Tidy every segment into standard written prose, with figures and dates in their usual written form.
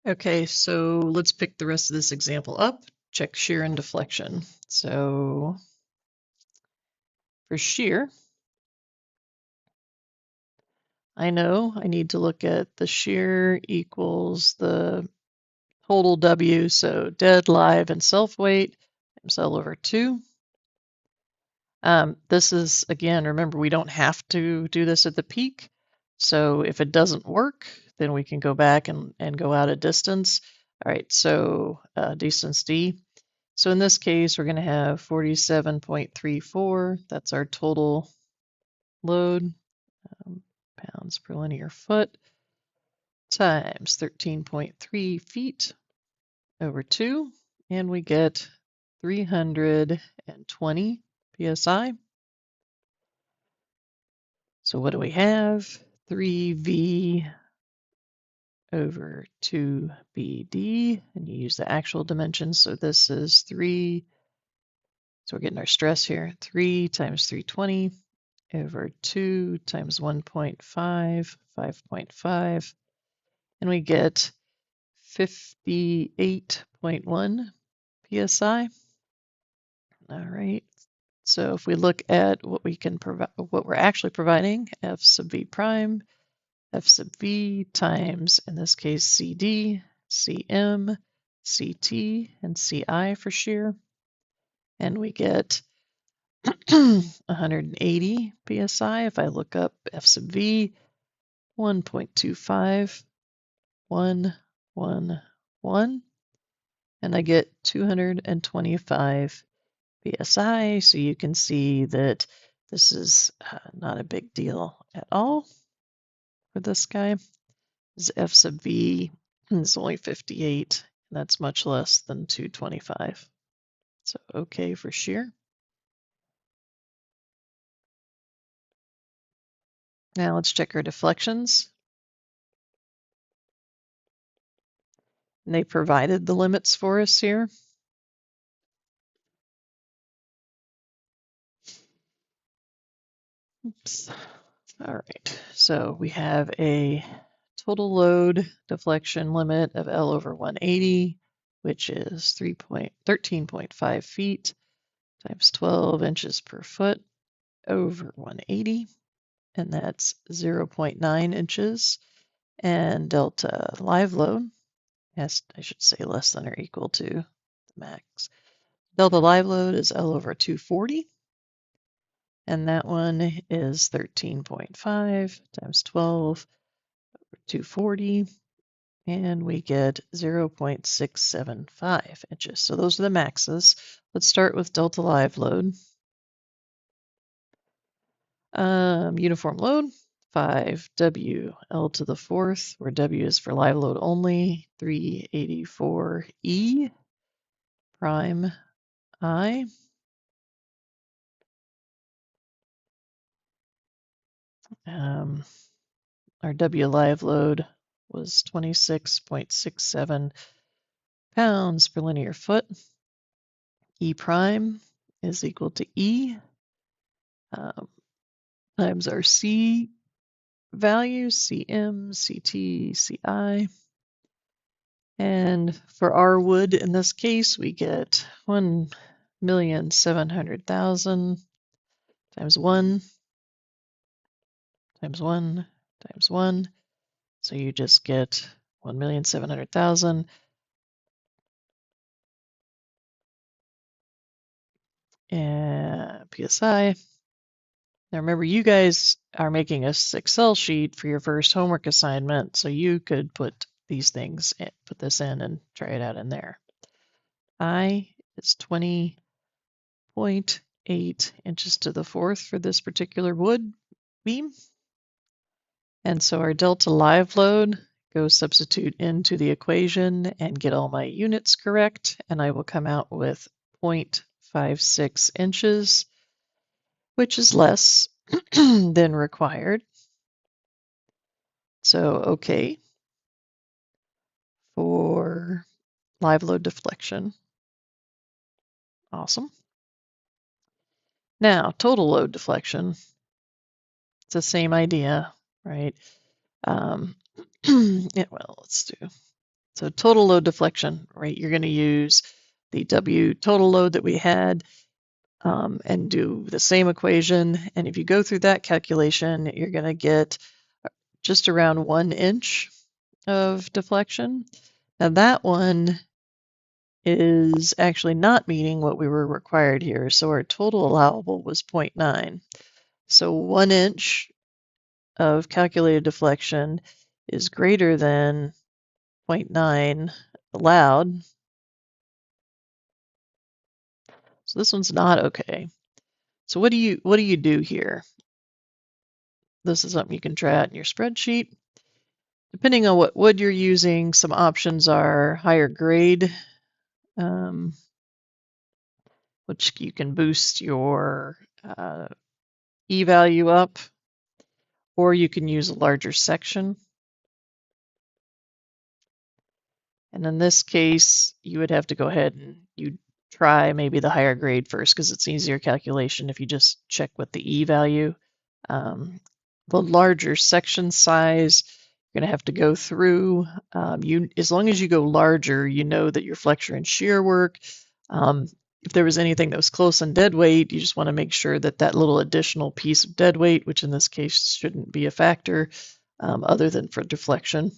Okay, so let's pick the rest of this example up. Check shear and deflection. So for shear, I know I need to look at the shear equals the total W, so dead, live, and self-weight times L over 2. This is, again, remember, we don't have to do this at the peak. So if it doesn't work, then we can go back and go out a distance. All right, so distance D. So in this case, we're going to have 47.34. That's our total load, pounds per linear foot, times 13.3 feet over 2. And we get 320 psi. So what do we have? 3v over 2bd, and you use the actual dimensions. So this is 3, so we're getting our stress here, 3 times 320 over 2 times 1.5, 5.5, and we get 58.1 psi. All right. So if we look at what we can provide, what we're actually providing, F sub v prime, F sub v times, in this case, CD, CM, CT, and CI for shear. And we get 180 psi. If I look up F sub v, 1.25, 1, 1, 1, and I get 225 psi. So you can see that this is not a big deal at all for this guy. This F sub v is only 58, and that's much less than 225. So okay for shear. Now let's check our deflections. And they provided the limits for us here. Oops. All right, so we have a total load deflection limit of L over 180, which is 13.5 feet times 12 inches per foot over 180, and that's 0.9 inches. And delta live load, yes, I should say less than or equal to the max. Delta live load is L over 240, and that one is 13.5 times 12 over 240, and we get 0.675 inches. So those are the maxes. Let's start with delta live load. Uniform load, 5W L to the 4th, where W is for live load only, 384E prime I. Our W live load was 26.67 pounds per linear foot. E prime is equal to E times our C value, CM, CT, CI. And for our wood, in this case, we get 1,700,000 times 1 times 1 times 1. So you just get 1,700,000. And PSI. Now remember, you guys are making a Excel sheet for your first homework assignment, so you could put these things, put this in and try it out in there. I is 20.8 inches to the 4th for this particular wood beam. And so our delta live load, go substitute into the equation and get all my units correct, and I will come out with 0.56 inches, which is less than required. So, okay, for live load deflection. Awesome. Now, total load deflection. It's the same idea, right? Well, let's do So total load deflection, right? You're going to use the W total load that we had and do the same equation. And if you go through that calculation, you're going to get just around 1 inch of deflection. Now that one is actually not meeting what we were required here. So our total allowable was 0.9. So 1 inch of calculated deflection is greater than 0.9 allowed. So this one's not okay. So what do you do here? This is something you can try out in your spreadsheet. Depending on what wood you're using, some options are higher grade, which you can boost your E value up, or you can use a larger section. And in this case, you would have to go ahead and you try maybe the higher grade first because it's easier calculation if you just check with the E value. The larger section size, you're going to have to go through. As long as you go larger, you know that your flexure and shear work. If there was anything that was close on dead weight, you just want to make sure that that little additional piece of dead weight, which in this case shouldn't be a factor other than for deflection.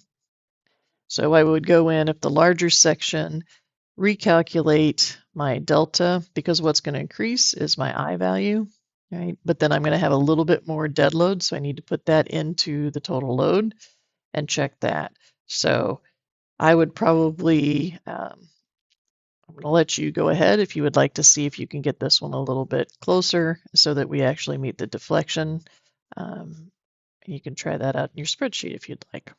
So I would go in at the larger section, recalculate my delta because what's going to increase is my I value, right? But then I'm going to have a little bit more dead load, so I need to put that into the total load and check that. So I would probably, I'm going to let you go ahead if you would like to see if you can get this one a little bit closer so that we actually meet the deflection. You can try that out in your spreadsheet if you'd like.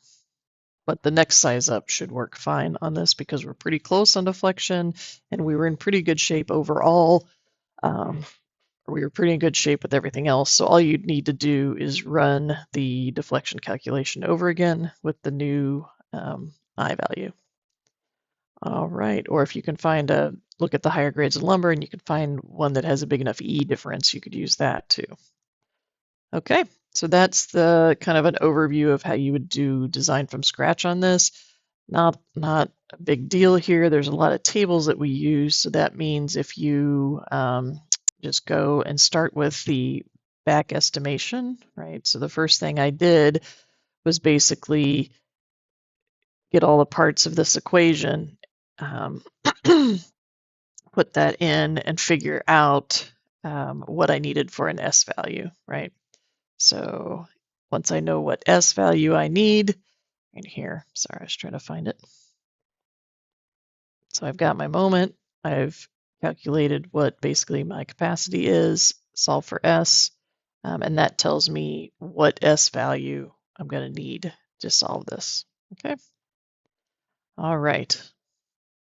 But the next size up should work fine on this because we're pretty close on deflection and we were in pretty good shape overall. We were pretty in good shape with everything else. So all you'd need to do is run the deflection calculation over again with the new I value. All right, or if you can find look at the higher grades of lumber and you can find one that has a big enough E difference, you could use that too. Okay, so that's the kind of an overview of how you would do design from scratch on this. Not a big deal here. There's a lot of tables that we use, so that means if you just go and start with the back estimation, right? So the first thing I did was basically get all the parts of this equation, put that in and figure out what I needed for an S value, right? So once I know what S value I need, in here, sorry, I was trying to find it. So I've got my moment, I've calculated what basically my capacity is, solve for S, and that tells me what S value I'm going to need to solve this. Okay. All right.